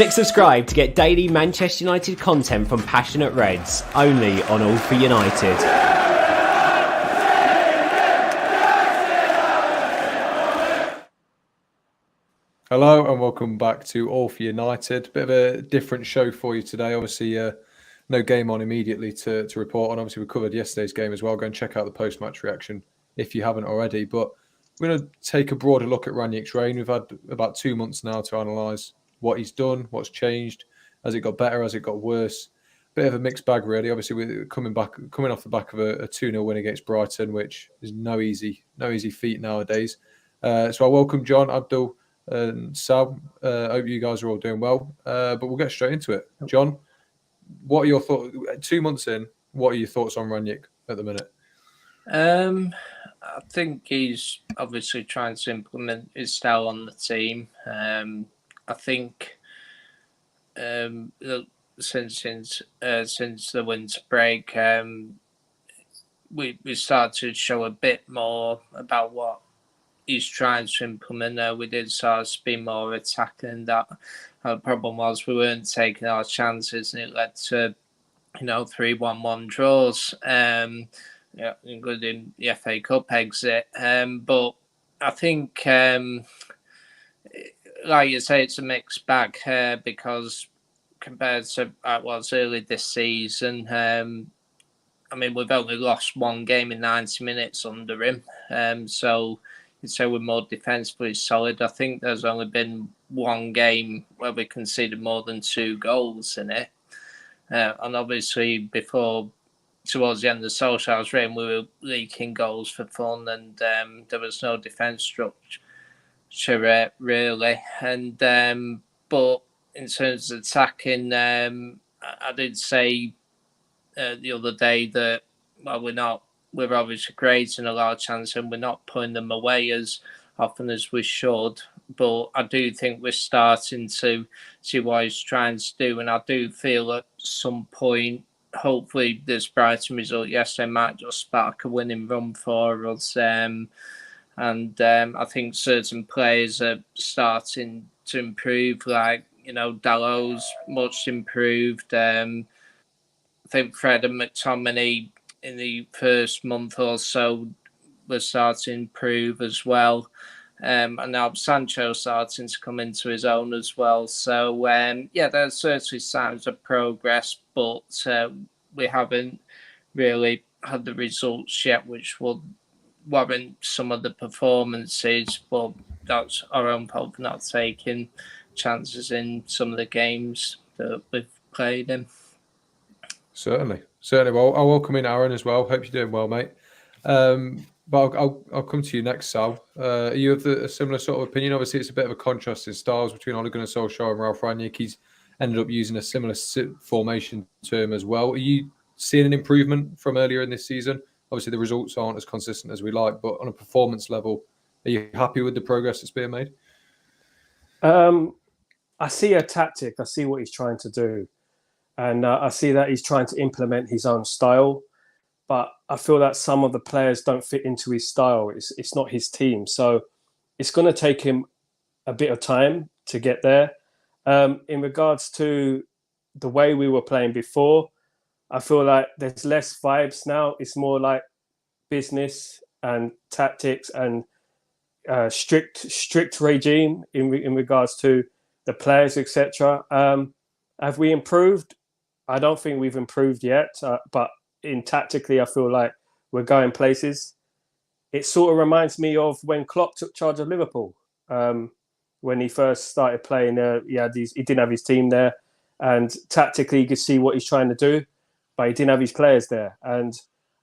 Click subscribe to get daily Manchester United content from Passionate Reds, only on All for United. Hello and welcome back to All for United. Bit of a different show for you today. Obviously, no game on immediately to report on. Obviously, we covered yesterday's game as well. Go and check out the post-match reaction if you haven't already. But we're going to take a broader look at Rangnick's reign. We've had about 2 months now to analyse what he's done, what's changed. Has it got better? Has it got worse? Bit of a mixed bag, really. Obviously, we're coming off the back of a 2-0 win against Brighton, which is no easy feat nowadays. So I welcome John, Abdul, and Sal. Hope you guys are all doing well. But we'll get straight into it. John, what are your thoughts? 2 months in, what are your thoughts on Rangnick at the minute? I think he's obviously trying to implement his style on the team. I think since the winter break, we started to show a bit more about what he's trying to implement. We did start to be more attacking. That the problem was we weren't taking our chances, and it led to 3-1 draws. Including the FA Cup exit. But I think, like you say, it's a mixed bag because compared to what was early this season, we've only lost one game in 90 minutes under him. So you'd say we're more defensively solid. I think there's only been one game where we conceded more than 2 goals in it. And obviously towards the end of Solskjaer's reign, we were leaking goals for fun, and there was no defence structure really. And but in terms of attacking, I did say the other day that we're obviously creating a lot of chances and we're not putting them away as often as we should. But I do think we're starting to see what he's trying to do, and I do feel at some point, hopefully this Brighton result yesterday might just spark a winning run for us. And I think certain players are starting to improve, like, Dallow's much improved. I think Fred and McTominay in the first month or so were starting to improve as well. And now Sancho starting to come into his own as well. So, there's certainly signs of progress, but we haven't really had the results yet, which will warrant some of the performances. But that's our own fault for not taking chances in some of the games that we've played in. Certainly. Well, I'll welcome in Aaron as well. Hope you're doing well, mate. But I'll come to you next, Sal. Are you of a similar sort of opinion? Obviously, it's a bit of a contrast in styles between Ole Gunnar Solskjaer and Ralf Rangnick. He's ended up using a similar formation term as well. Are you seeing an improvement from earlier in this season? Obviously, the results aren't as consistent as we like, but on a performance level, are you happy with the progress that's being made? I see a tactic. I see what he's trying to do. And I see that he's trying to implement his own style. But I feel that some of the players don't fit into his style. It's not his team. So it's going to take him a bit of time to get there. In regards to the way we were playing before, I feel like there's less vibes now. It's more like business and tactics and strict regime in regards to the players, etc. Have we improved? I don't think we've improved yet, but tactically, I feel like we're going places. It sort of reminds me of when Klopp took charge of Liverpool. When he first started playing, he didn't have his team there, and tactically you could see what he's trying to do, but he didn't have his players there. And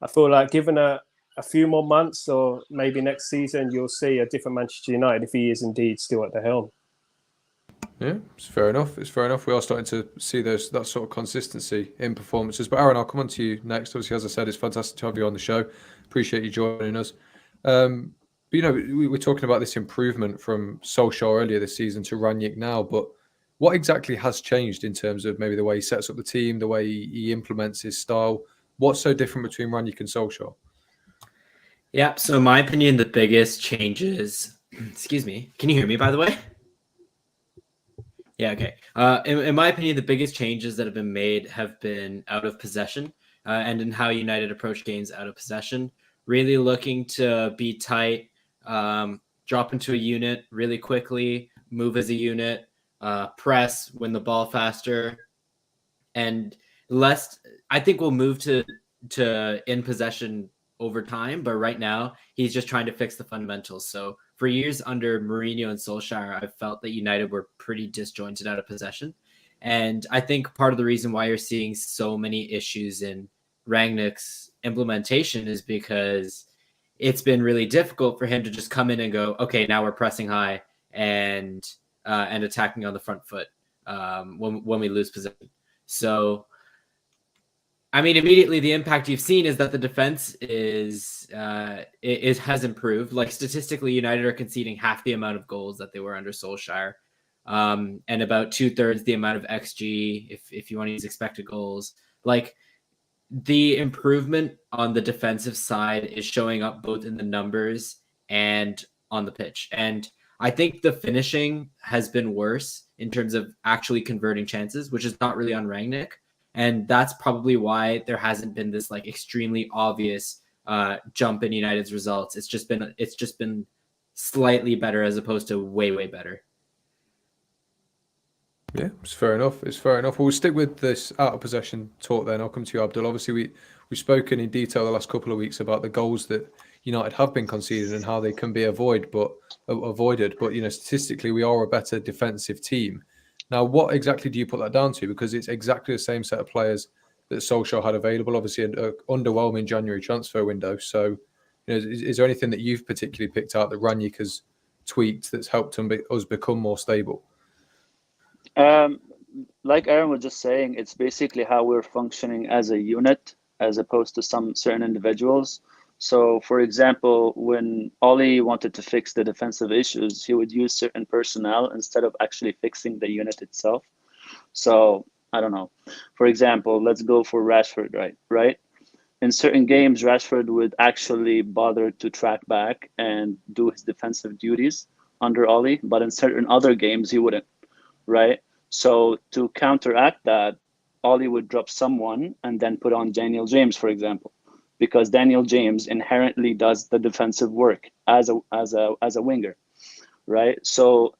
I feel like given a few more months or maybe next season, you'll see a different Manchester United if he is indeed still at the helm. Yeah, it's fair enough. We are starting to see that sort of consistency in performances. But Aaron, I'll come on to you next. Obviously, as I said, it's fantastic to have you on the show. Appreciate you joining us. But, we were talking about this improvement from Solskjaer earlier this season to Rangnick now. But what exactly has changed in terms of maybe the way he sets up the team, the way he implements his style? What's so different between Rangnick and Solskjaer? Yeah, so in my opinion, the biggest changes... Excuse me. Can you hear me, by the way? Yeah, okay. In my opinion, the biggest changes that have been made have been out of possession and in how United approach games out of possession. Really looking to be tight, drop into a unit really quickly, move as a unit, press, win the ball faster, and less. I think we'll move to in possession over time, but right now he's just trying to fix the fundamentals. So for years under Mourinho and Solskjaer, I felt that United were pretty disjointed out of possession. And I think part of the reason why you're seeing so many issues in Rangnick's implementation is because it's been really difficult for him to just come in and go, okay, now we're pressing high and attacking on the front foot when we lose possession. So I mean, immediately the impact you've seen is that the defense has improved. Like statistically, United are conceding half the amount of goals that they were under Solskjaer, and about 2/3 the amount of XG if you want to use expected goals. Like the improvement on the defensive side is showing up both in the numbers and on the pitch. And I think the finishing has been worse in terms of actually converting chances, which is not really on Rangnick. And that's probably why there hasn't been this like extremely obvious jump in United's results. It's just been slightly better as opposed to way better. Yeah, it's fair enough. It's fair enough. We'll stick with this out of possession talk then. I'll come to you, Abdul. Obviously, we've spoken in detail the last couple of weeks about the goals that United have been conceded and how they can be avoided. But statistically, we are a better defensive team. Now, what exactly do you put that down to? Because it's exactly the same set of players that Solskjaer had available. Obviously, an underwhelming January transfer window. So, is there anything that you've particularly picked out that Rangnick has tweaked that's helped us become more stable? Like Aaron was just saying, it's basically how we're functioning as a unit as opposed to some certain individuals. So, for example, when Oli wanted to fix the defensive issues, he would use certain personnel instead of actually fixing the unit itself. So, I don't know. For example, let's go for Rashford, right? In certain games, Rashford would actually bother to track back and do his defensive duties under Oli, but in certain other games, he wouldn't, right? So to counteract that, Oli would drop someone and then put on Daniel James, for example, because Daniel James inherently does the defensive work as a winger, right? So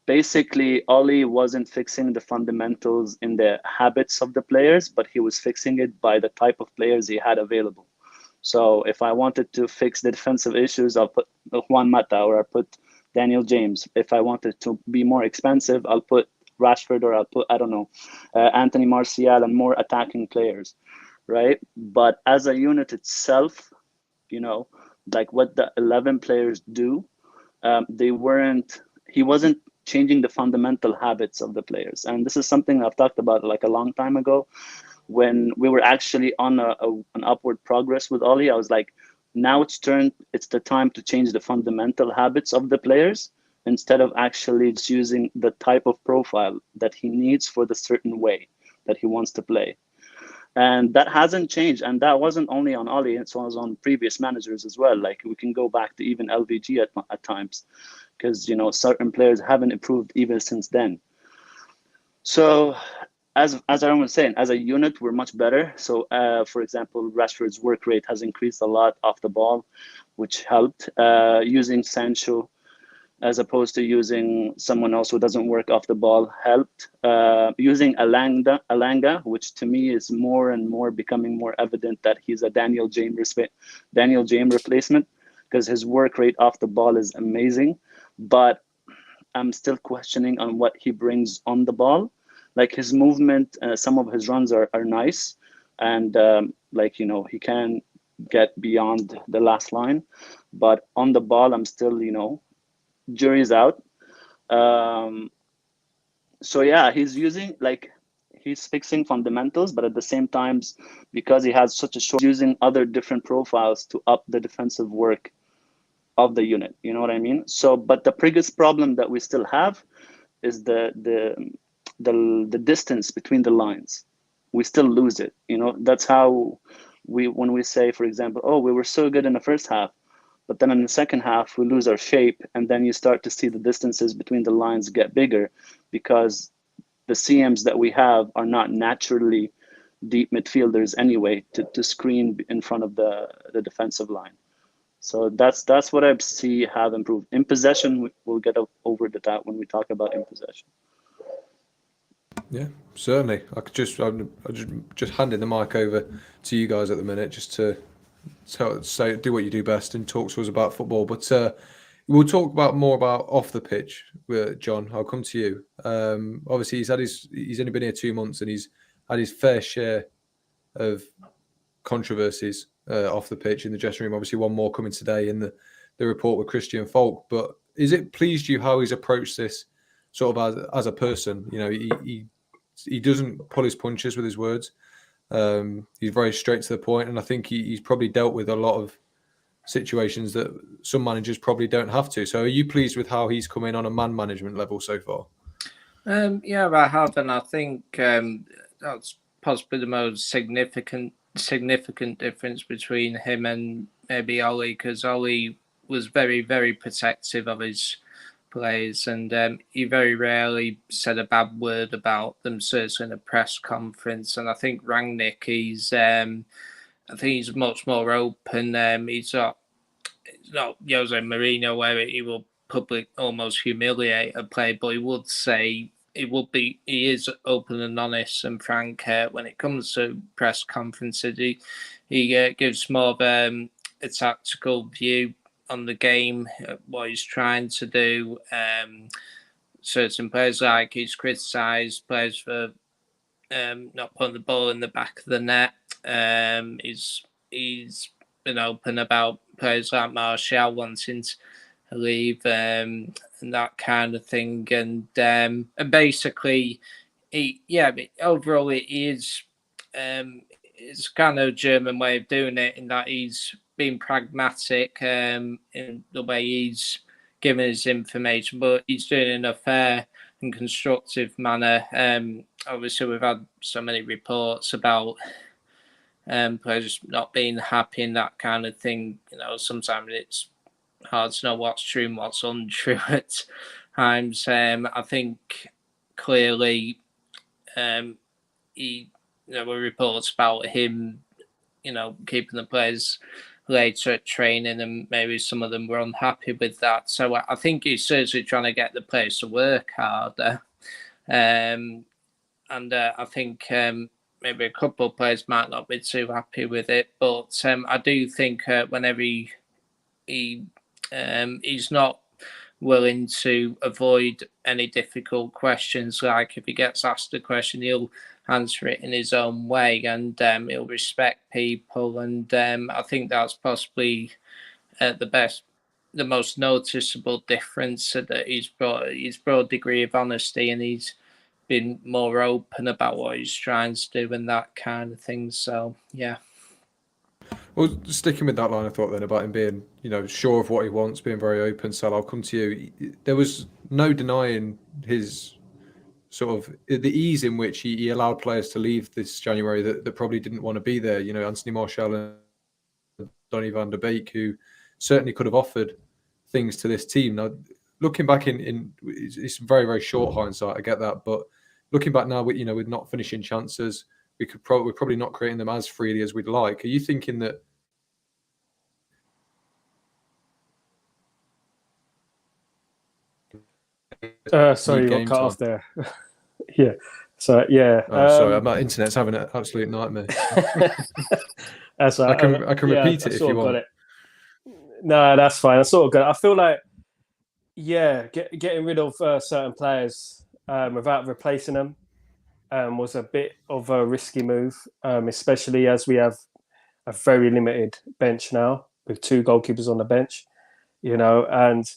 basically, Oli wasn't fixing the fundamentals in the habits of the players, but he was fixing it by the type of players he had available. So if I wanted to fix the defensive issues, I'll put Juan Mata or I'll put Daniel James. If I wanted to be more expensive, I'll put Rashford or I'll put, I don't know, Anthony Martial and more attacking players, right? But as a unit itself, like what the 11 players do, he wasn't changing the fundamental habits of the players. And this is something I've talked about like a long time ago when we were actually on an upward progress with Oli. I was like, now it's the time to change the fundamental habits of the players instead of actually just using the type of profile that he needs for the certain way that he wants to play. And that hasn't changed. And that wasn't only on Oli, it was on previous managers as well. Like we can go back to even LVG at times because, certain players haven't improved even since then. So as Aaron was saying, as a unit, we're much better. So, for example, Rashford's work rate has increased a lot off the ball, which helped. Using Sancho as opposed to using someone else who doesn't work off the ball helped. Using Alanga, which to me is more and more becoming more evident that he's a Daniel James replacement because his work rate off the ball is amazing. But I'm still questioning on what he brings on the ball. Like his movement, some of his runs are nice. And he can get beyond the last line. But on the ball, I'm still, jury's out. So yeah, he's fixing fundamentals, but at the same time, because he has such a short, using other different profiles to up the defensive work of the unit. You know what I mean? So, but the biggest problem that we still have is the distance between the lines. We still lose it. That's how when we say, for example, oh, we were so good in the first half, but then in the second half, we lose our shape. And then you start to see the distances between the lines get bigger because the CMs that we have are not naturally deep midfielders anyway to screen in front of the defensive line. So that's what I see have improved. In possession, we'll get over to that when we talk about in possession. Yeah, certainly. I just handing the mic over to you guys at the minute, just to say do what you do best and talk to us about football. But we'll talk more about off the pitch, John. I'll come to you. Obviously, he's only been here 2 months and he's had his fair share of controversies off the pitch in the dressing room. Obviously, one more coming today in the report with Christian Falk. But is it pleased you how he's approached this sort of as a person? You know, he doesn't pull his punches with his words. He's very straight to the point, and I think he's probably dealt with a lot of situations that some managers probably don't have to. So are you pleased with how he's come in on a man management level so far? Yeah, I have, and I think that's possibly the most significant difference between him and maybe Ollie, because Ollie was very, very protective of his players, and he very rarely said a bad word about them, certainly in a press conference. And I think Rangnick, he's much more open. He's not Jose Mourinho, where he will almost humiliate a player, but he would say he is open and honest and frank when it comes to press conferences. He gives more of a tactical view on the game, what he's trying to do. Certain players, like he's criticised players for not putting the ball in the back of the net. He's been open about players like Martial wanting to leave and that kind of thing. And basically, overall it is it's kind of a German way of doing it, in that he's being pragmatic in the way he's giving his information, but he's doing it in a fair and constructive manner. Obviously, we've had so many reports about players not being happy and that kind of thing. You know, sometimes it's hard to know what's true and what's untrue at times. I think clearly there were reports about him, keeping the players later at training, and maybe some of them were unhappy with that. So I think he's seriously trying to get the players to work harder. And I think maybe a couple of players might not be too happy with it. But I do think whenever he's not willing to avoid any difficult questions, like if he gets asked a question, he'll answer it in his own way, and he'll respect people. And I think that's possibly the most noticeable difference, that he's brought a degree of honesty, and he's been more open about what he's trying to do and that kind of thing. So yeah. Well, sticking with that line of thought then about him being, sure of what he wants, being very open, Sal, I'll come to you. There was no denying his sort of the ease in which he allowed players to leave this January that probably didn't want to be there. Anthony Martial and Donny van der Beek, who certainly could have offered things to this team. Now, looking back in it's very, very short hindsight, I get that, but looking back now, with not finishing chances, we're probably not creating them as freely as we'd like. Are you thinking that? Sorry, you got cut off there. Yeah. So yeah. Sorry, my internet's having an absolute nightmare. That's right. I can repeat it if you want. No, that's fine. I sort of got it. I feel like, getting rid of certain players without replacing them was a bit of a risky move, especially as we have a very limited bench now with 2 goalkeepers on the bench, and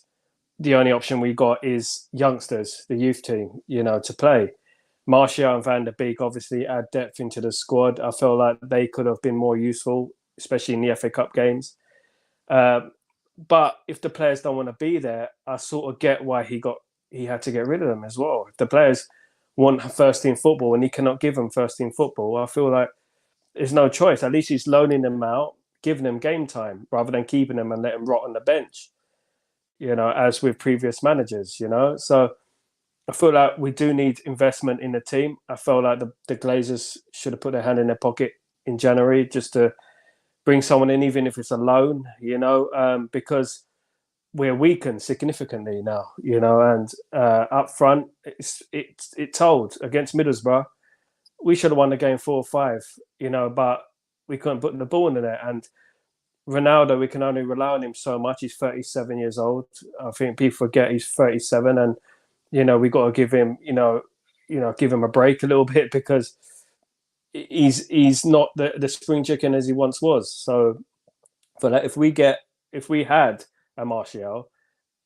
the only option we got is youngsters, the youth team, to play. Martial and Van der Beek obviously add depth into the squad. I feel like they could have been more useful, especially in the FA Cup games. But if the players don't want to be there, I sort of get why he had to get rid of them as well. If the players want first team football and he cannot give them first team football, I feel like there's no choice. At least he's loaning them out, giving them game time rather than keeping them and letting them rot on the bench, as with previous managers, So I feel like we do need investment in the team. I felt like the Glazers should have put their hand in their pocket in January just to bring someone in, even if it's a loan, because we're weakened significantly now, and up front, it told against Middlesbrough, we should have won the game 4-5, but we couldn't put the ball in the net. And Ronaldo, we can only rely on him so much. He's 37 years old. I think people forget he's 37, and we got to give him, give him a break a little bit, because he's not the spring chicken as he once was. So, for that, if we had a Martial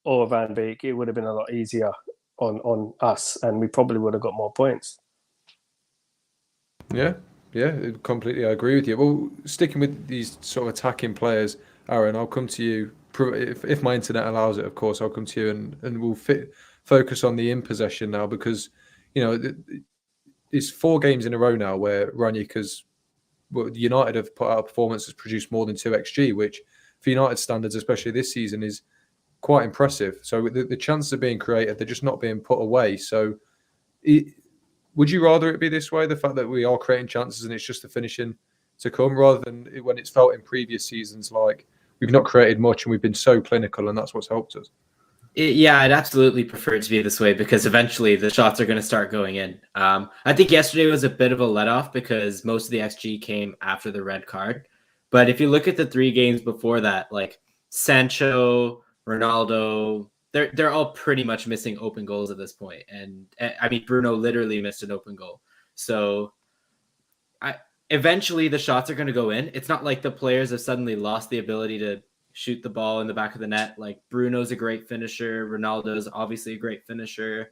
or a Van Beek, it would have been a lot easier on us, and we probably would have got more points. Yeah, completely. I agree with you. Well, sticking with these sort of attacking players, Aaron, I'll come to you. If my internet allows it, of course, I'll come to you and we'll focus on the in possession now, because, it's 4 games in a row now where Rangnick United have put out a performance that's produced more than 2 XG, which for United standards, especially this season, is quite impressive. So the chances are being created, they're just not being put away. So would you rather it be this way, the fact that we are creating chances and it's just the finishing to come, rather than when it's felt in previous seasons like we've not created much and we've been so clinical and that's what's helped us? Yeah, I'd absolutely prefer it to be this way, because eventually the shots are going to start going in. I think yesterday was a bit of a let-off because most of the XG came after the red card. But if you look at the 3 games before that, like Sancho, Ronaldo, they're all pretty much missing open goals at this point. And I mean, Bruno literally missed an open goal. So eventually the shots are going to go in. It's not like the players have suddenly lost the ability to shoot the ball in the back of the net. Like, Bruno's a great finisher. Ronaldo's obviously a great finisher.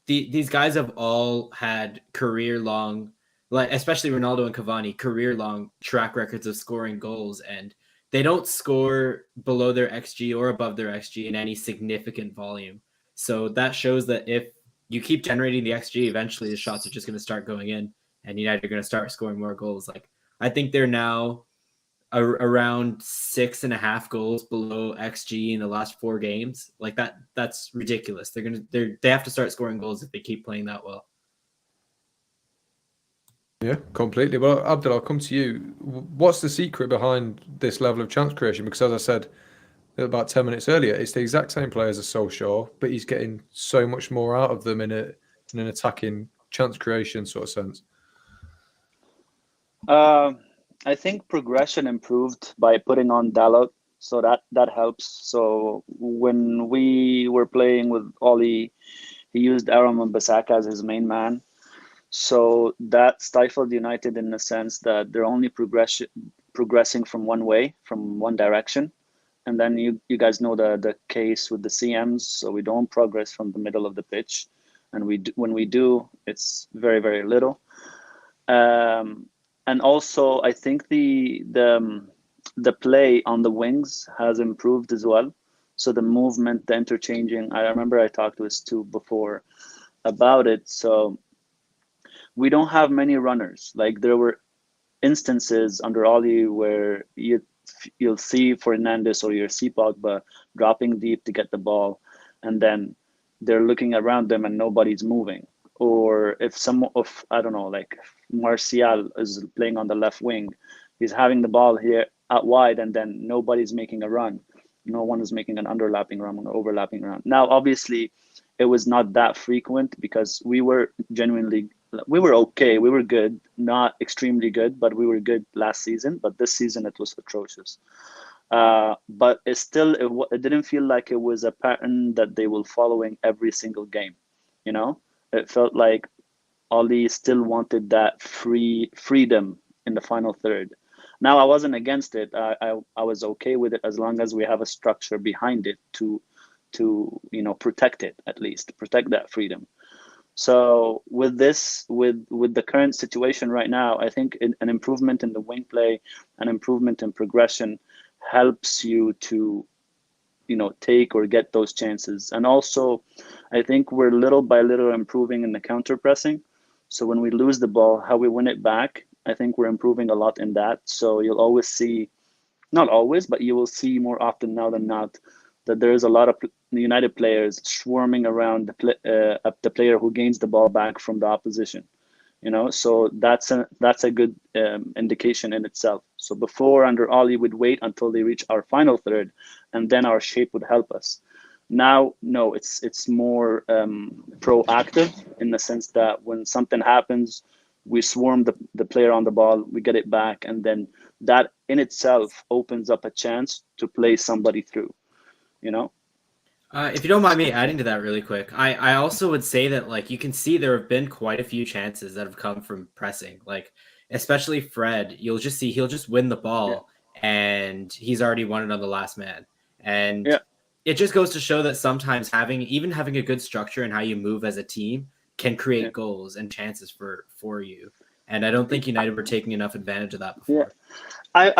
These guys have all had career-long, like especially Ronaldo and Cavani, career-long track records of scoring goals, and they don't score below their XG or above their XG in any significant volume. So that shows that if you keep generating the XG, eventually the shots are just going to start going in, and United are going to start scoring more goals. Like, I think they're now around 6.5 goals below XG in the last 4 games. Like that's ridiculous. They have to start scoring goals if they keep playing that well. Yeah, completely. Well, Abdul, I'll come to you. What's the secret behind this level of chance creation? Because as I said about 10 minutes earlier, it's the exact same players as Solskjaer, but he's getting so much more out of them in an attacking chance creation sort of sense. I think progression improved by putting on Dalot, so that helps. So when we were playing with Oli, he used Aram and Bissaka as his main man. So that stifled United in the sense that they're only progressing from one way, from one direction. And then you guys know the case with the CMs, so we don't progress from the middle of the pitch. And when we do, it's very, very little. And also, I think the play on the wings has improved as well. So the movement, the interchanging. I remember I talked to Stu before about it. So we don't have many runners. Like, there were instances under Oli where you'll see Fernandes or you'll see Pogba dropping deep to get the ball, and then they're looking around them and nobody's moving. Or if I don't know, like Martial is playing on the left wing, he's having the ball here out wide, and then nobody's making a run. No one is making an underlapping run or overlapping run. Now, obviously, it was not that frequent because we were okay. We were good, not extremely good, but we were good last season. But this season, it was atrocious. But it didn't feel like it was a pattern that they were following every single game. It felt like Oli still wanted that freedom in the final third. Now, I wasn't against it. I was okay with it as long as we have a structure behind it to protect it, at least protect that freedom. So with the current situation right now, I think an improvement in the wing play, an improvement in progression helps you to take or get those chances. And also, I think we're little by little improving in the counter pressing. So when we lose the ball, how we win it back, I think we're improving a lot in that. So you'll always see, not always, but you will see more often now than not, that there is a lot of the United players swarming around the player who gains the ball back from the opposition. So that's a good indication in itself. So before, under Oli, we'd wait until they reach our final third, and then our shape would help us. Now, no, it's more proactive in the sense that when something happens, we swarm the player on the ball, we get it back, and then that in itself opens up a chance to play somebody through. If you don't mind me adding to that really quick, I also would say that, like, you can see there have been quite a few chances that have come from pressing, like especially Fred. You'll just see he'll just win the ball and he's already won it on the last man. And it just goes to show that sometimes having a good structure and how you move as a team can create goals and chances for you. And I don't think United were taking enough advantage of that before. I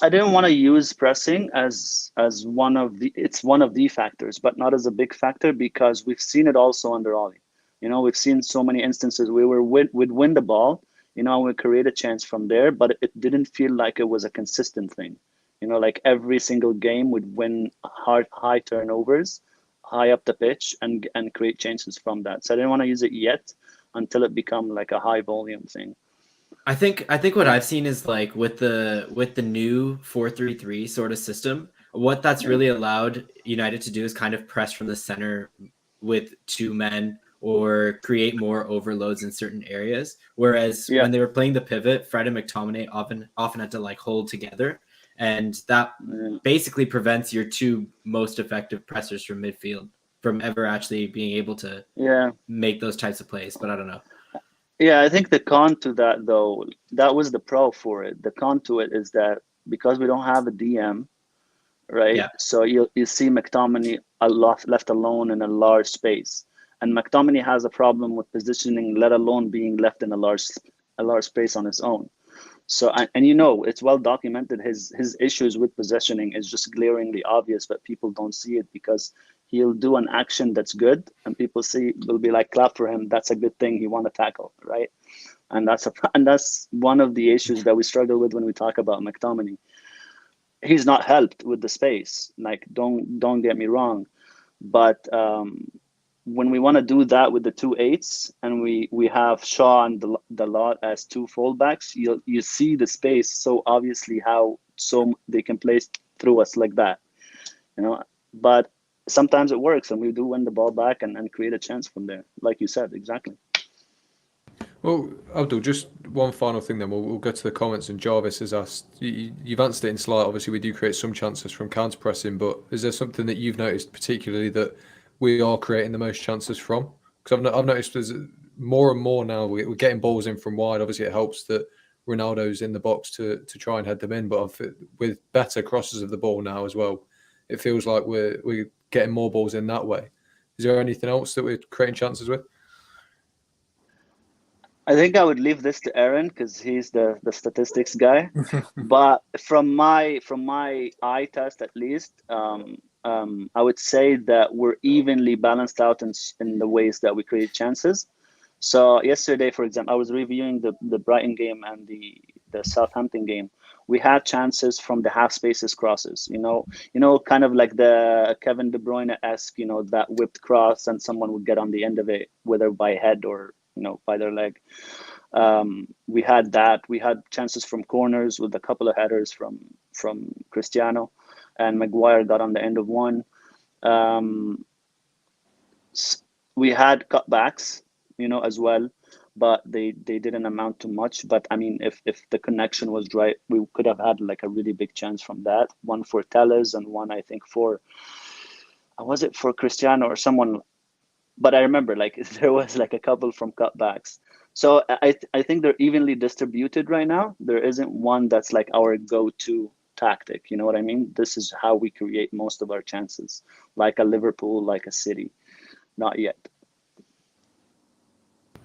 didn't want to use pressing as one of the factors, but not as a big factor, because we've seen it also under Oli. We've seen so many instances where we'd win the ball, we create a chance from there, but it didn't feel like it was a consistent thing. Like every single game would win high turnovers, high up the pitch, and create chances from that. So I didn't want to use it yet until it become like a high volume thing. I think what I've seen is, like, with the new 4-3-3 sort of system, what that's really allowed United to do is kind of press from the center with two men or create more overloads in certain areas. Whereas when they were playing the pivot, Fred and McTominay often had to, like, hold together, and that basically prevents your two most effective pressers from midfield from ever actually being able to make those types of plays. But I don't know. Yeah, I think the con to that, though, that was the pro for it. The con to it is that because we don't have a DM, right? Yeah. So you see McTominay left alone in a large space. And McTominay has a problem with positioning, let alone being left in a large space on his own. So, and it's well documented, his issues with positioning is just glaringly obvious, but people don't see it because he'll do an action that's good, and people will be like, clap for him. That's a good thing. He won a tackle, right? And that's one of the issues that we struggle with when we talk about McTominay. He's not helped with the space. Like, don't get me wrong, but when we want to do that with the 2-8s and we have Shaw and the lot as two fullbacks, you see the space so obviously how they can play through us like that, But sometimes it works, and we do win the ball back and create a chance from there, like you said, exactly. Well, Abdul, just one final thing then. We'll go to the comments, and Jarvis has asked, you've answered it in slight. Obviously, we do create some chances from counter-pressing, but is there something that you've noticed particularly that we are creating the most chances from? Because I've noticed there's more and more now, we're getting balls in from wide. Obviously, it helps that Ronaldo's in the box to try and head them in, but with better crosses of the ball now as well, it feels like we're getting more balls in that way. Is there anything else that we're creating chances with? I think I would leave this to Aaron because he's the statistics guy. But from my eye test, at least, I would say that we're evenly balanced out in the ways that we create chances. So yesterday, for example, I was reviewing the Brighton game and the Southampton game. We had chances from the half spaces crosses, kind of like the Kevin De Bruyne-esque, that whipped cross, and someone would get on the end of it, whether by head or, by their leg. We had that. We had chances from corners with a couple of headers from Cristiano, and Maguire got on the end of one. We had cutbacks, as well, but they didn't amount to much. But I mean, if the connection was right, we could have had like a really big chance from that. One for Telles and one, I think, was it for Cristiano or someone? But I remember like there was like a couple from cutbacks. So I think they're evenly distributed right now. There isn't one that's like our go-to tactic. You know what I mean? This is how we create most of our chances, like a Liverpool, like a City. Not yet.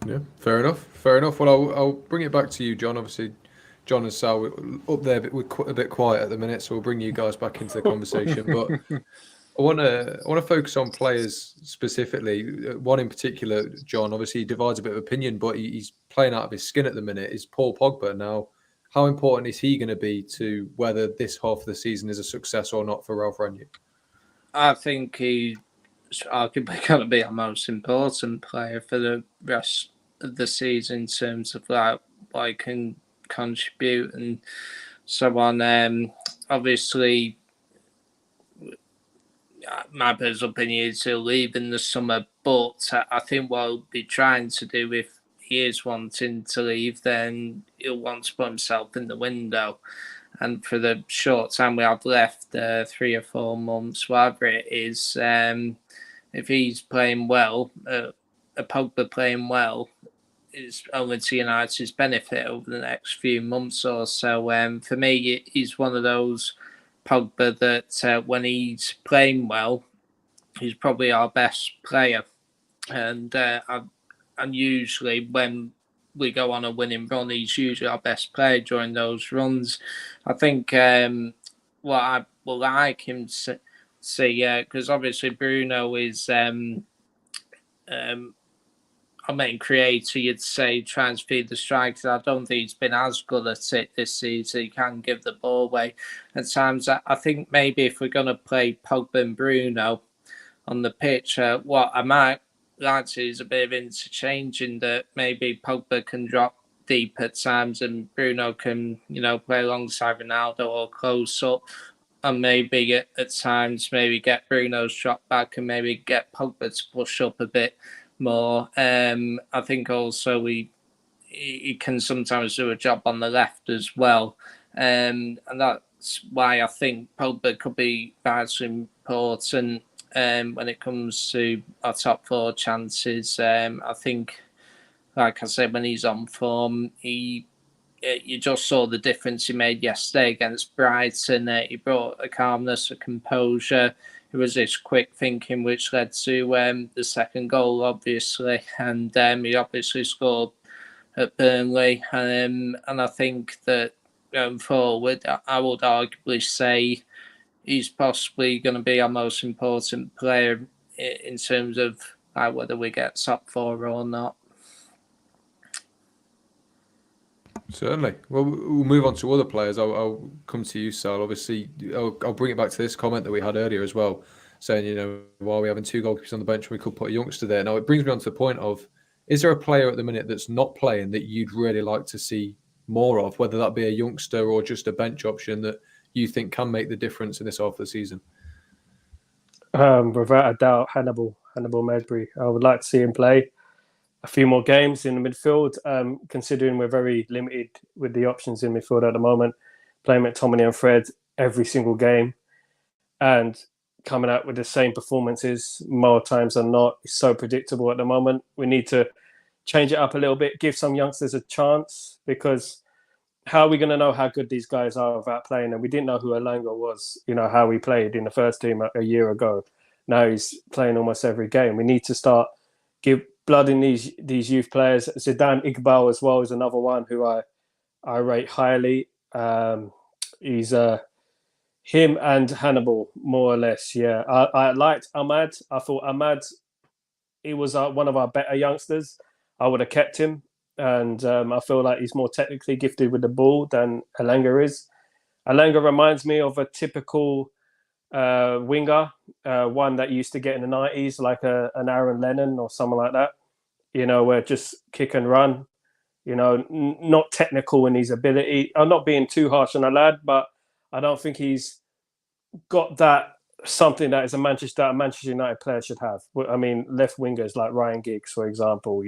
Yeah, fair enough. Well, I'll bring it back to you, John. Obviously, John and Sal up there, we're a bit quiet at the minute, so we'll bring you guys back into the conversation. But I want to focus on players specifically. One in particular, John. Obviously, he divides a bit of opinion, but he's playing out of his skin at the minute. Is Paul Pogba now? How important is he going to be to whether this half of the season is a success or not for Ralf Rangnick? I think he arguably going to be our most important player for the rest of the season in terms of like what he can contribute and so on. Obviously, my personal opinion is he'll leave in the summer, but I think what he'll be trying to do if he is wanting to leave, then he'll want to put himself in the window. And for the short time we have left, 3 or 4 months, whatever it is, if he's playing well, a Pogba playing well, is only to United's benefit over the next few months or so. For me, he's one of those Pogba that when he's playing well, he's probably our best player. And usually when we go on a winning run, he's usually our best player during those runs. I think what I would like him to see, because obviously Bruno is I mean, creator, you'd say, trying to feed the strikers. I don't think he's been as good at it this season. He can give the ball away at times. I think maybe if we're going to play Pogba and Bruno on the pitch, what I might like to see is a bit of interchanging, that maybe Pogba can drop deep at times and Bruno can, play alongside Ronaldo or close up. And maybe at times, maybe get Bruno's drop back and maybe get Pogba to push up a bit more. I think also he can sometimes do a job on the left as well. And that's why I think Pogba could be vitally important when it comes to our top 4 chances. I think, like I said, when he's on form, you just saw the difference he made yesterday against Brighton. He brought a calmness, a composure. It was this quick thinking which led to the second goal, obviously. And he obviously scored at Burnley. And I think that going forward, I would arguably say he's possibly going to be our most important player in terms of whether we get top 4 or not. Certainly. Well, we'll move on to other players. I'll come to you, Sal. Obviously, I'll bring it back to this comment that we had earlier as well, saying, why are we having 2 goalkeepers on the bench, we could put a youngster there. Now, it brings me on to the point of, is there a player at the minute that's not playing that you'd really like to see more of, whether that be a youngster or just a bench option that you think can make the difference in this half of the season? Without a doubt, Hannibal Medbury. I would like to see him play a few more games in the midfield, considering we're very limited with the options in midfield at the moment. Playing McTominay and Fred every single game and coming out with the same performances more times than not is so predictable at the moment. We need to change it up a little bit, give some youngsters a chance, because how are we going to know how good these guys are without playing? And we didn't know who Lingard was, how he played in the first team a year ago. Now he's playing almost every game. We need to start give blood in these youth players. Zidane Iqbal as well is another one who I rate highly. He's him and Hannibal, more or less. Yeah, I liked Ahmad. I thought Ahmad, he was one of our better youngsters. I would have kept him, and I feel like he's more technically gifted with the ball than Elanga is. Elanga reminds me of a typical winger, one that used to get in the 90s, like an Aaron Lennon or someone like that, where just kick and run, not technical in his ability. I'm not being too harsh on a lad, but I don't think he's got that something that is a Manchester United player should have. I mean, left wingers like Ryan Giggs, for example,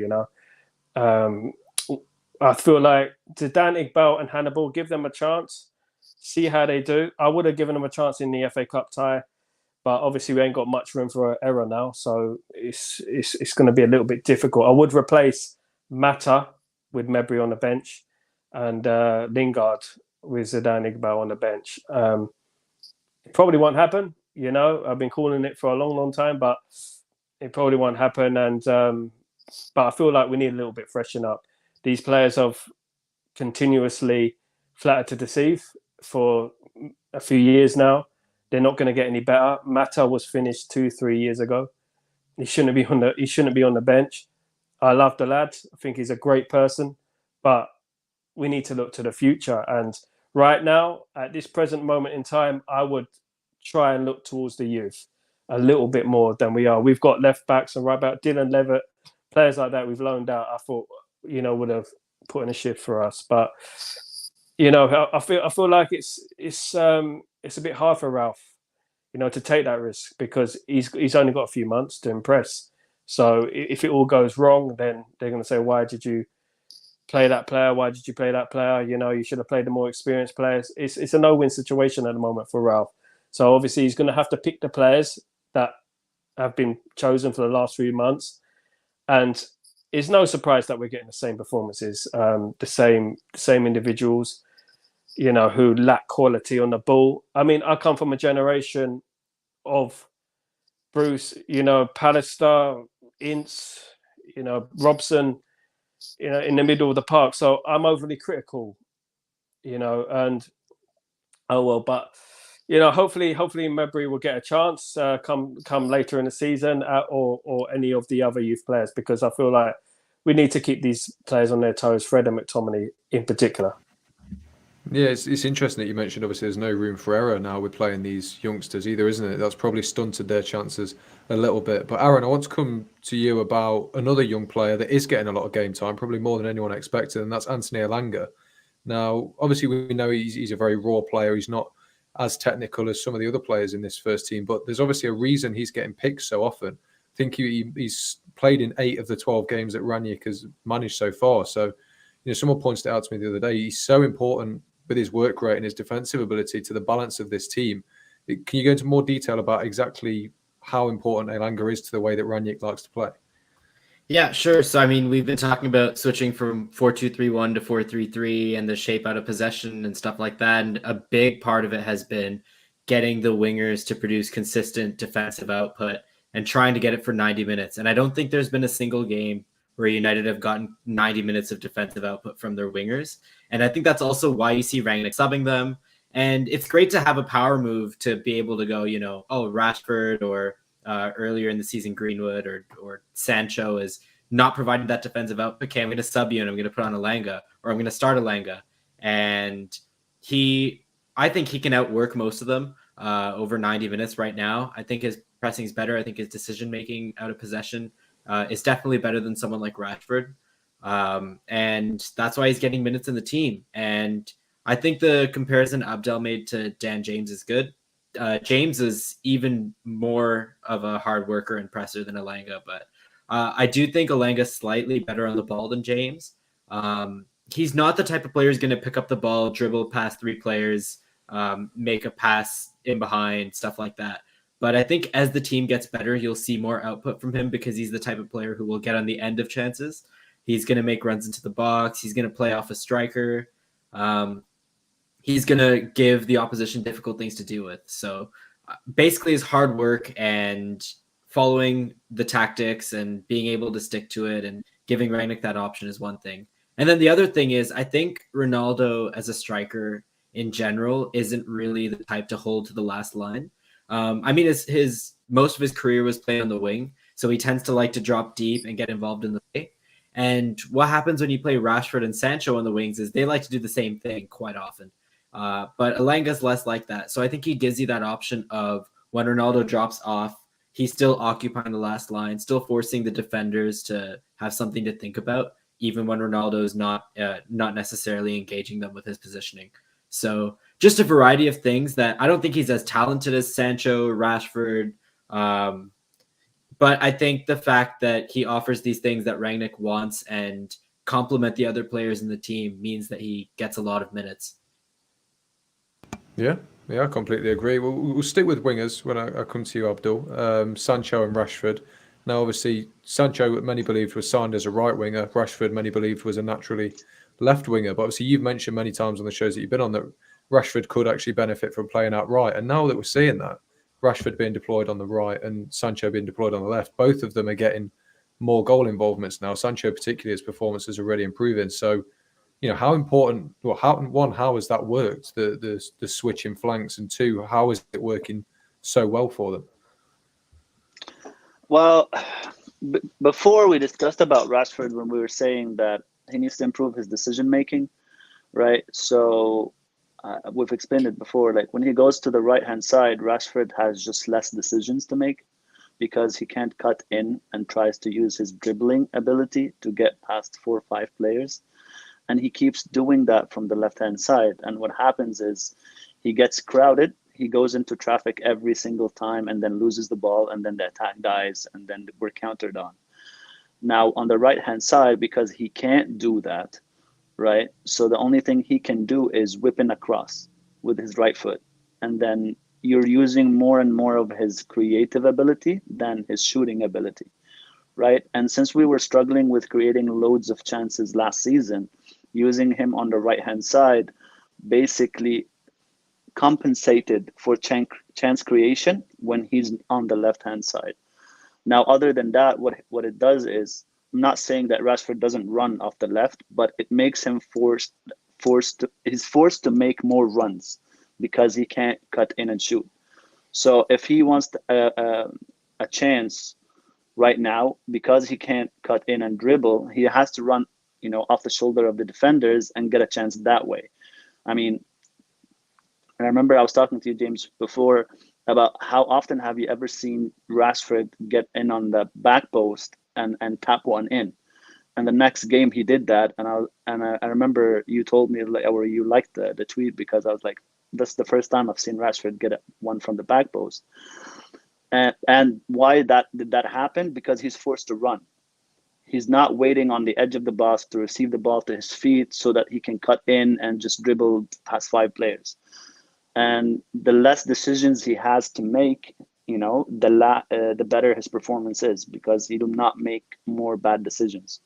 I feel like Zidane, Iqbal and Hannibal, give them a chance, see how they do. I would have given them a chance in the FA Cup tie, but obviously we ain't got much room for error now, so it's going to be a little bit difficult. I would replace Mata with Medbury on the bench and Lingard with Zidane, Iqbal on the bench. It probably won't happen, I've been calling it for a long, long time, but it probably won't happen. And but I feel like we need a little bit freshen up. These players have continuously flattered to deceive for a few years now. They're not going to get any better. Mata was finished 2-3 years ago. He shouldn't be on the bench. I love the lad. I think he's a great person, but we need to look to the future. And right now, at this present moment in time, I would try and look towards the youth. a little bit more than we are. We've got left backs and right back, Dylan Levitt, players like that we've loaned out. I thought, would have put in a shift for us, but I feel like it's a bit hard for Ralf, to take that risk because he's only got a few months to impress. So if it all goes wrong, then they're going to say, why did you play that player? Why did you play that player? You should have played the more experienced players. It's a no-win situation at the moment for Ralf. So obviously he's going to have to pick the players that have been chosen for the last few months. And it's no surprise that we're getting the same performances, the same individuals, who lack quality on the ball. I mean, I come from a generation of Bruce, Pallister, Ince, Robson, in the middle of the park. So I'm overly critical, and but hopefully Mebry will get a chance come later in the season or any of the other youth players, because I feel like we need to keep these players on their toes, Fred and McTominay in particular. Yeah, it's interesting that you mentioned obviously there's no room for error now with playing these youngsters either, isn't it? That's probably stunted their chances a little bit. But Aaron, I want to come to you about another young player that is getting a lot of game time, probably more than anyone expected, and that's Anthony Elanga. Now, obviously we know he's a very raw player. He's not as technical as some of the other players in this first team, but there's obviously a reason he's getting picked so often. I think he's played in 8 of the 12 games that Rangnick has managed so far. So, someone pointed it out to me the other day. He's so important with his work rate and his defensive ability to the balance of this team. Can you go into more detail about exactly how important Elanga is to the way that Rangnick likes to play? Yeah, sure. So, I mean, we've been talking about switching from 4-2-3-1 to 4-3-3 and the shape out of possession and stuff like that. And a big part of it has been getting the wingers to produce consistent defensive output and trying to get it for 90 minutes. And I don't think there's been a single game where United have gotten 90 minutes of defensive output from their wingers. And I think that's also why you see Rangnick subbing them. And it's great to have a power move to be able to go, Rashford or earlier in the season, Greenwood or Sancho is not providing that defensive output. Okay, I'm going to sub you and I'm going to put on Elanga, or I'm going to start Elanga. And I think he can outwork most of them over 90 minutes right now. I think his pressing is better. I think his decision-making out of possession is definitely better than someone like Rashford. And that's why he's getting minutes in the team. And I think the comparison Abdel made to Dan James is good. James is even more of a hard worker and presser than Elanga, but I do think Elanga's slightly better on the ball than James. He's not the type of player who's going to pick up the ball, dribble past 3 players, make a pass in behind, stuff like that. But I think as the team gets better, you'll see more output from him because he's the type of player who will get on the end of chances. He's going to make runs into the box. He's going to play off a striker. He's going to give the opposition difficult things to deal with. So basically his hard work and following the tactics and being able to stick to it and giving Rangnick that option is one thing. And then the other thing is I think Ronaldo as a striker in general isn't really the type to hold to the last line. I mean, his most of his career was playing on the wing, so he tends to like to drop deep and get involved in the play. And what happens when you play Rashford and Sancho on the wings is they like to do the same thing quite often. But Elanga's less like that. So I think he gives you that option of when Ronaldo drops off, he's still occupying the last line, still forcing the defenders to have something to think about, even when Ronaldo is not necessarily engaging them with his positioning. So just a variety of things that I don't think he's as talented as Sancho, Rashford. But I think the fact that he offers these things that Rangnick wants and complement the other players in the team means that he gets a lot of minutes. Yeah, I completely agree. We'll stick with wingers when I come to you, Abdul. Sancho and Rashford. Now, obviously, Sancho, many believed, was signed as a right winger. Rashford, many believed, was a naturally left winger. But obviously, you've mentioned many times on the shows that you've been on that Rashford could actually benefit from playing out right. And now that we're seeing that, Rashford being deployed on the right and Sancho being deployed on the left, both of them are getting more goal involvements now. Sancho, particularly, his performances are really improving. So, how important? Well, how has that worked? The switch in flanks, and 2, how is it working so well for them? Well, before we discussed about Rashford when we were saying that he needs to improve his decision making, right? So we've explained it before. Like when he goes to the right hand side, Rashford has just less decisions to make. because he can't cut in and tries to use his dribbling ability to get past 4 or 5 players. And he keeps doing that from the left-hand side. And what happens is he gets crowded. He goes into traffic every single time and then loses the ball, and then the attack dies, and then we're countered on. Now, on the right-hand side, because he can't do that, right? So the only thing he can do is whip in across with his right foot. And then you're using more and more of his creative ability than his shooting ability, right? And since we were struggling with creating loads of chances last season, using him on the right-hand side basically compensated for chance creation when he's on the left-hand side. Now, other than that, what it does is, I'm not saying that Rashford doesn't run off the left, but it makes him he's forced to make more runs because he can't cut in and shoot. So if he wants a chance right now, because he can't cut in and dribble, he has to run, off the shoulder of the defenders and get a chance that way. I mean, and I remember I was talking to you, James, before about how often have you ever seen Rashford get in on the back post and tap one in. And the next game he did that, and I remember you told me, or you liked the tweet, because I was like, that's the first time I've seen Rashford get one from the back post. And why did that happen? Because he's forced to run. He's not waiting on the edge of the box to receive the ball to his feet so that he can cut in and just dribble past 5 players. And the less decisions he has to make, the better his performance is, because he do not make more bad decisions.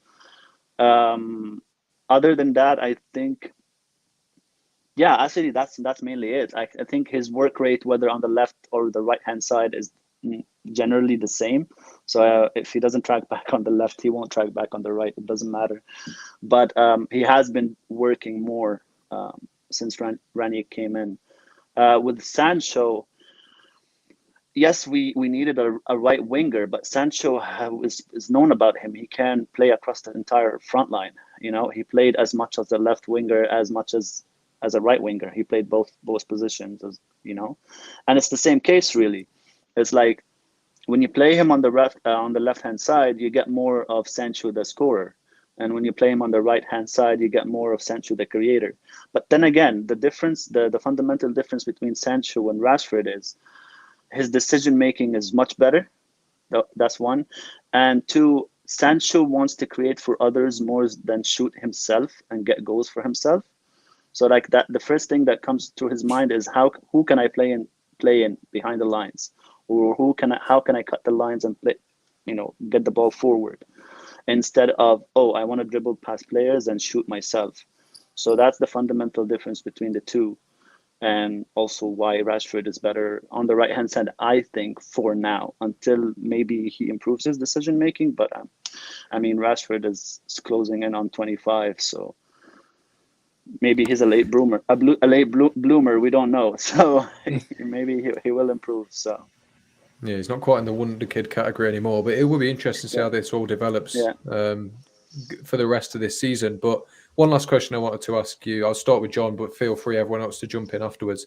Other than that, I think, yeah, actually that's mainly it. I think his work rate, whether on the left or the right hand side, is generally the same. So if he doesn't track back on the left, he won't track back on the right. It doesn't matter. But he has been working more since Rangnick came in. With Sancho, yes, we needed a right winger, but Sancho is known about him. He can play across the entire front line. He played as much as a left winger, as much as a right winger. He played both positions, and it's the same case really. It's like when you play him on the left hand side, you get more of Sancho the scorer. And when you play him on the right-hand side, you get more of Sancho, the creator. But then again, the difference, the fundamental difference between Sancho and Rashford is his decision-making is much better. That's one. And two, Sancho wants to create for others more than shoot himself and get goals for himself. So like that, the first thing that comes to his mind is who can I play in behind the lines, or how can I cut the lines and play, get the ball forward, instead of, I want to dribble past players and shoot myself. So that's the fundamental difference between the two, and also why Rashford is better on the right-hand side, I think, for now, until maybe he improves his decision-making. But, Rashford is closing in on 25, so maybe he's a late bloomer. Bloomer, we don't know. So maybe he will improve, so. Yeah, he's not quite in the wonder kid category anymore, but it will be interesting to see how this all develops for the rest of this season. But one last question I wanted to ask you. I'll start with John, but feel free everyone else to jump in afterwards,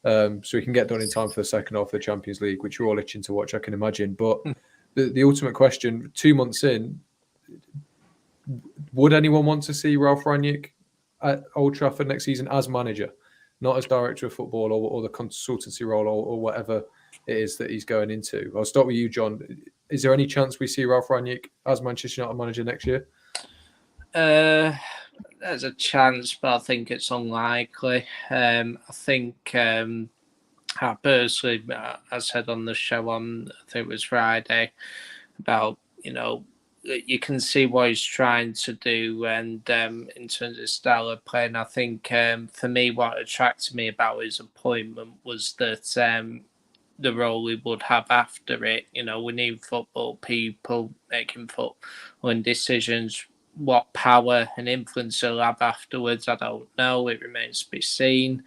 so we can get done in time for the second half of the Champions League, which you're all itching to watch, I can imagine. But the ultimate question, 2 months in, would anyone want to see Ralf Rangnick at Old Trafford next season as manager, not as director of football or the consultancy role or whatever it is that he's going into? I'll start with you, John. Is there any chance we see Ralf Rangnick as Manchester United manager next year? There's a chance, but I think it's unlikely. I think I personally, I said on the show on, I think it was Friday, about, you can see what he's trying to do, and in terms of style of play. And I think for me, what attracted me about his appointment was that the role he would have after it. We need football people making footballing decisions. What power and influence he'll have afterwards, I don't know. It remains to be seen.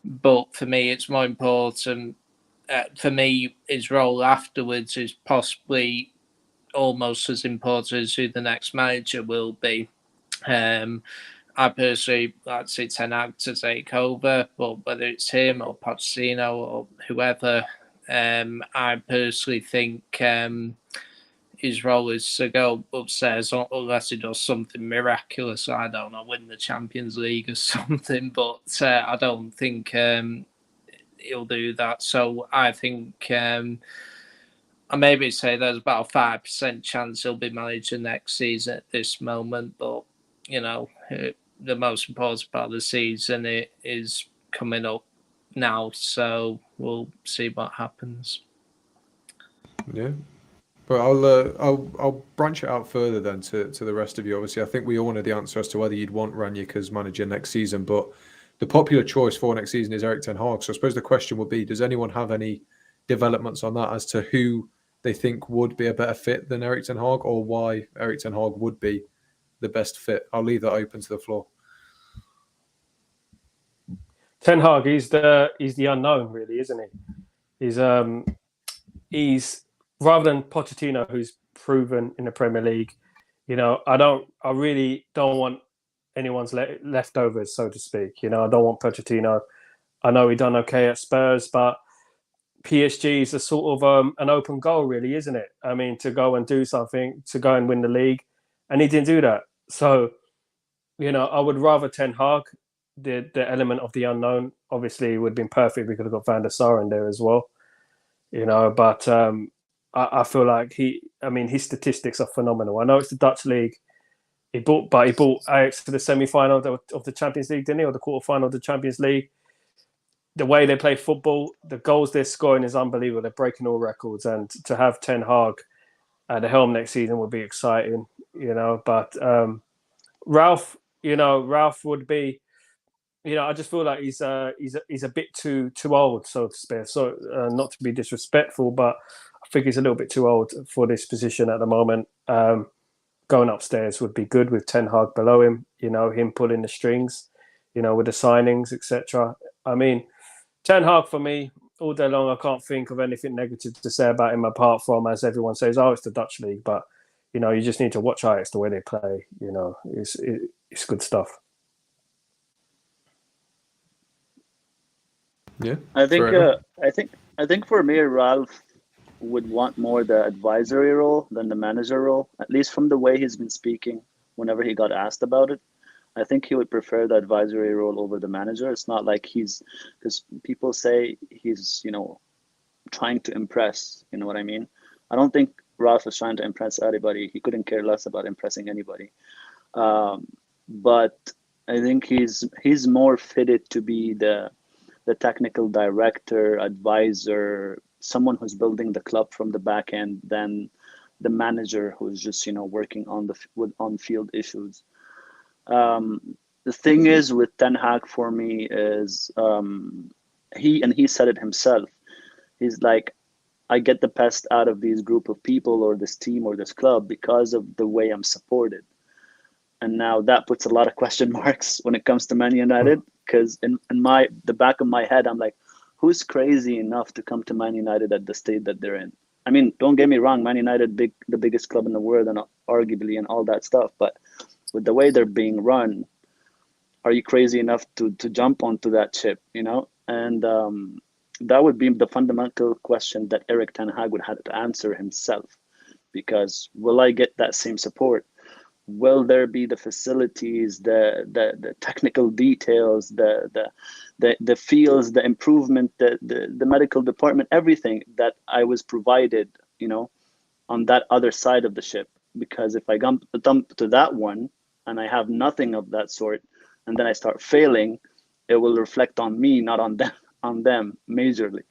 But for me, it's more important. For me, his role afterwards is possibly almost as important as who the next manager will be. I personally like to see Ten Hag to take over, but whether it's him or Pochettino or whoever, I personally think his role is to go upstairs unless he does something miraculous. I don't know, win the Champions League or something. But I don't think he'll do that. So I think I maybe say there's about a 5% chance he'll be manager next season at this moment. But the most important part of the season is coming up now, so we'll see what happens. Yeah. But I'll branch it out further then to the rest of you. Obviously, I think we all know the answer as to whether you'd want Rangnick as manager next season, but the popular choice for next season is Erik ten Hag. So I suppose the question would be, does anyone have any developments on that as to who they think would be a better fit than Erik ten Hag, or why Erik ten Hag would be the best fit? I'll leave that open to the floor. Ten Hag, he's the unknown, really, isn't he? He's rather than Pochettino, who's proven in the Premier League. I really don't want anyone's leftovers, so to speak. I don't want Pochettino. I know he done okay at Spurs, but PSG is a sort of an open goal, really, isn't it? I mean, to go and do something, to go and win the league, and he didn't do that. So, I would rather Ten Hag. The element of the unknown obviously would have been perfect. We could have got Van der Sar in there as well, But I feel like his statistics are phenomenal. I know it's the Dutch league. He brought Ajax to the semi-final of the Champions League, didn't he, or the quarter-final of the Champions League? The way they play football, the goals they're scoring is unbelievable. They're breaking all records, and to have Ten Hag at the helm next season would be exciting, But Ralf would be. I just feel like he's a bit too old, so to speak. So not to be disrespectful, but I think he's a little bit too old for this position at the moment. Going upstairs would be good with Ten Hag below him. Him pulling the strings, with the signings, etc. I mean, Ten Hag for me all day long. I can't think of anything negative to say about him apart from, as everyone says, it's the Dutch league. But you just need to watch Ajax the way they play. It's good stuff. Yeah, I think for me, Ralph would want more the advisory role than the manager role, at least from the way he's been speaking whenever he got asked about it. I think he would prefer the advisory role over the manager. It's not like because people say he's, trying to impress, you know what I mean? I don't think Ralph is trying to impress anybody. He couldn't care less about impressing anybody. But I think he's more fitted to be the technical director, advisor, someone who's building the club from the back end than the manager who's just, working with on-field issues. The thing is with Ten Hag for me is he said it himself. He's like, I get the best out of these group of people or this team or this club because of the way I'm supported. And now that puts a lot of question marks when it comes to Man United, because in the back of my head, I'm like, who's crazy enough to come to Man United at the state that they're in? I mean, don't get me wrong, Man United, the biggest club in the world, and arguably and all that stuff. But with the way they're being run, are you crazy enough to jump onto that ship? And that would be the fundamental question that Erik ten Hag would have to answer himself, because will I get that same support? Will there be the facilities, the technical details, the fields, the improvement, the medical department, everything that I was provided, on that other side of the ship? Because if I dump to that one and I have nothing of that sort, and then I start failing, it will reflect on me, not on them majorly.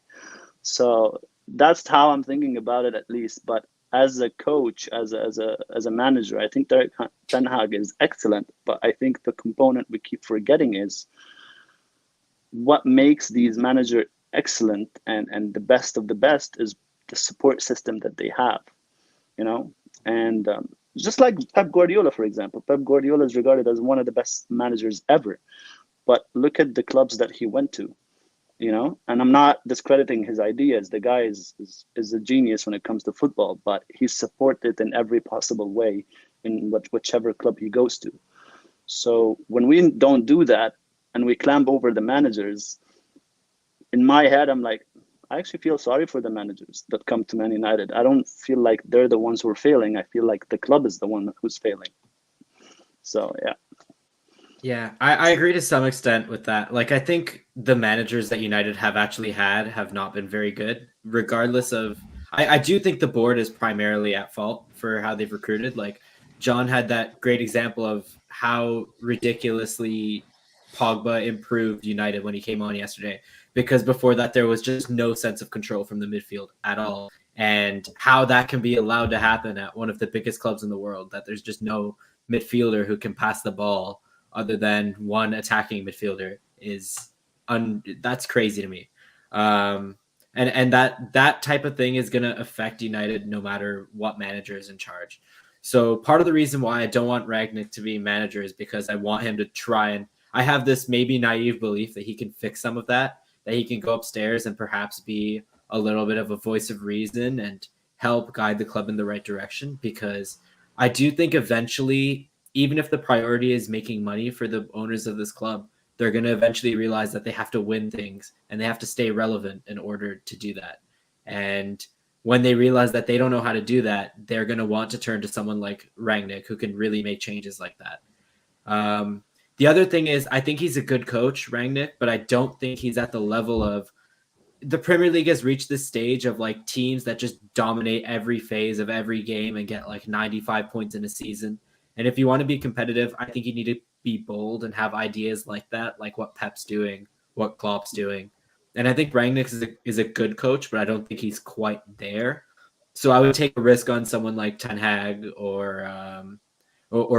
So that's how I'm thinking about it, at least. But as a coach, as a manager, I think Ten Hag is excellent. But I think the component we keep forgetting is what makes these managers excellent and the best of the best is the support system that they have, And just like Pep Guardiola, for example, Pep Guardiola is regarded as one of the best managers ever. But look at the clubs that he went to. And I'm not discrediting his ideas. The guy is a genius when it comes to football, but he's supported in every possible way in whichever club he goes to. So when we don't do that and we clamp over the managers, in my head, I'm like, I actually feel sorry for the managers that come to Man United. I don't feel like they're the ones who are failing. I feel like the club is the one who's failing. So, yeah. Yeah, I agree to some extent with that. Like, I think the managers that United have actually had have not been very good, regardless of. I do think the board is primarily at fault for how they've recruited. Like, John had that great example of how ridiculously Pogba improved United when he came on yesterday, because before that, there was just no sense of control from the midfield at all. And how that can be allowed to happen at one of the biggest clubs in the world, that there's just no midfielder who can pass the ball other than one attacking midfielder is that's crazy to me. And that type of thing is going to affect United no matter what manager is in charge. So part of the reason why I don't want Rangnick to be manager is because I want him to try, and I have this maybe naive belief that he can fix some of that he can go upstairs and perhaps be a little bit of a voice of reason and help guide the club in the right direction, because I do think eventually, even if the priority is making money for the owners of this club, they're going to eventually realize that they have to win things and they have to stay relevant in order to do that. And when they realize that they don't know how to do that, they're going to want to turn to someone like Rangnick, who can really make changes like that. The other thing is, I think he's a good coach, Rangnick, but I don't think he's at the level of the Premier League has reached this stage of like teams that just dominate every phase of every game and get like 95 points in a season. And if you want to be competitive, I think you need to be bold and have ideas like that, like what Pep's doing, what Klopp's doing. And I think Rangnick is a good coach, but I don't think he's quite there. So I would take a risk on someone like Ten Hag or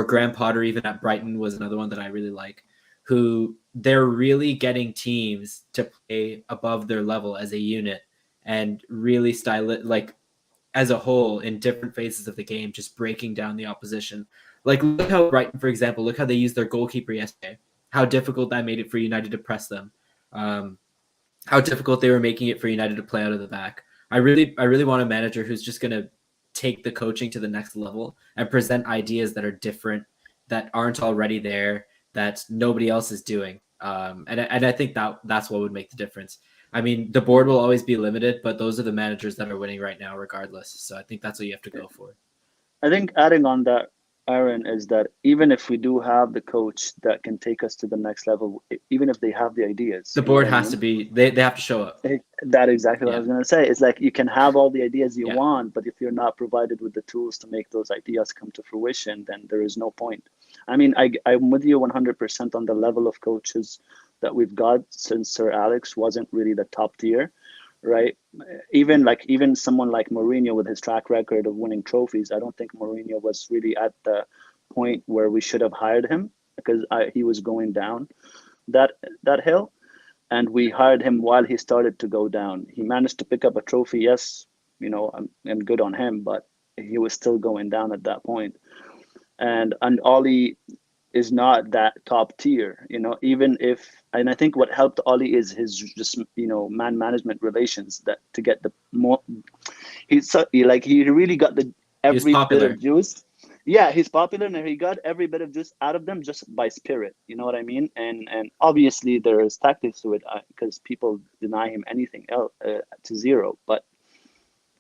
Graham Potter, even at Brighton, was another one that I really like, who they're really getting teams to play above their level as a unit and really style it like as a whole in different phases of the game, just breaking down the opposition. Like, look how Brighton, for example, look how they used their goalkeeper yesterday, how difficult that made it for United to press them, how difficult they were making it for United to play out of the back. I really want a manager who's just going to take the coaching to the next level and present ideas that are different, that aren't already there, that nobody else is doing. And I think that's what would make the difference. I mean, the board will always be limited, but those are the managers that are winning right now regardless. So I think that's what you have to go for. I think adding on that, Aaron, is that even if we do have the coach that can take us to the next level, even if they have the ideas, the board has to be, they have to show up. That exactly what I was going to say. It's like you can have all the ideas you Yeah. want, but if you're not provided with the tools to make those ideas come to fruition, then there is no point. I mean, I'm with you 100% on the level of coaches that we've got since Sir Alex wasn't really the top tier, right? Even someone like Mourinho with his track record of winning trophies, I don't think Mourinho was really at the point where we should have hired him, because he was going down that hill, and we hired him while he started to go down. He managed to pick up a trophy, yes, and good on him, but he was still going down at that point. And Ollie is not that top tier, even if, and I think what helped Ollie is his just, man management relations, that to get the more, he really got every bit of juice. Yeah, he's popular, and he got every bit of juice out of them just by spirit. You know what I mean? And obviously there is tactics to it, because people deny him anything else to zero, but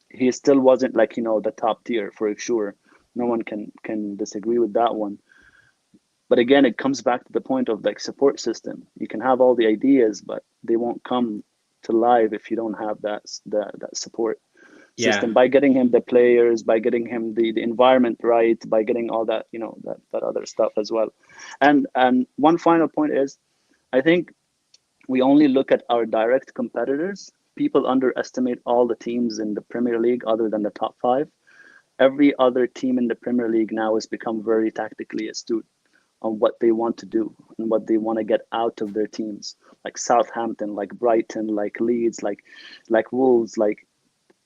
he still wasn't the top tier for sure. No one can disagree with that one. But again, it comes back to the point of support system. You can have all the ideas, but they won't come to life if you don't have that support system. By getting him the players, by getting him the environment right, by getting all that that other stuff as well. And one final point is, I think we only look at our direct competitors. People underestimate all the teams in the Premier League other than the top 5. Every other team in the Premier League now has become very tactically astute on what they want to do and what they want to get out of their teams, like Southampton, like Brighton, like Leeds, like Wolves.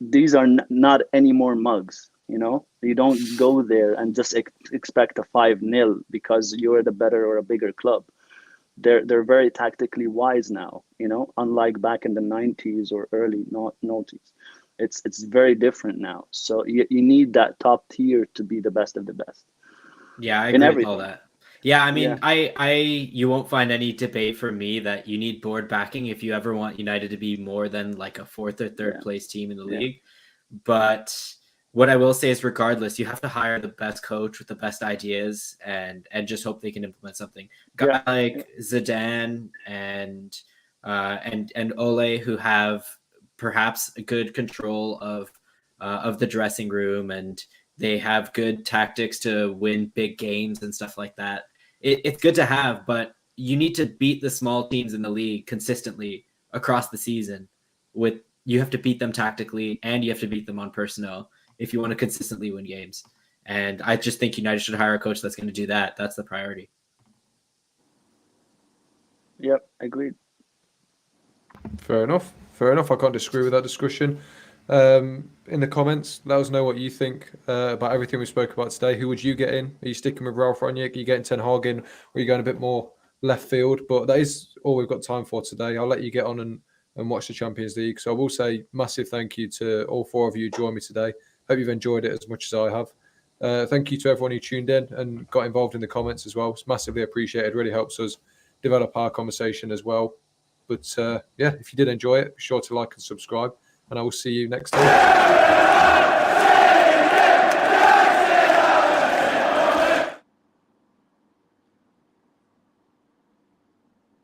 These are not any more mugs. You don't go there and just expect a 5-0 because you're the better or a bigger club. They're very tactically wise now. Unlike back in the 90s or early noughties. It's very different now. So you need that top tier to be the best of the best. Yeah, I agree with all that. Yeah, I mean, Yeah. you won't find any debate from me that you need board backing if you ever want United to be more than like a fourth or third Yeah. place team in the Yeah. league. But what I will say is, regardless, you have to hire the best coach with the best ideas and just hope they can implement something. Guy Yeah. like Zidane and Ole, who have perhaps a good control of the dressing room, and they have good tactics to win big games and stuff like that. It's good to have, but you need to beat the small teams in the league consistently across the season. You have to beat them tactically and you have to beat them on personnel if you want to consistently win games. And I just think United should hire a coach that's going to do that. That's the priority. Yep, agreed. Fair enough. Fair enough. I can't disagree with that discussion. In the comments, let us know what you think about everything we spoke about today. Who would you get in? Are you sticking with Ralf Rangnick? Are you getting Ten Hag in? Or are you going a bit more left field? But that is all we've got time for today. I'll let you get on and watch the Champions League. So I will say massive thank you to all four of you who joined me today. Hope you've enjoyed it as much as I have. Thank you to everyone who tuned in and got involved in the comments as well. It's massively appreciated. Really helps us develop our conversation as well. But yeah, if you did enjoy it, be sure to like and subscribe, and I will see you next time.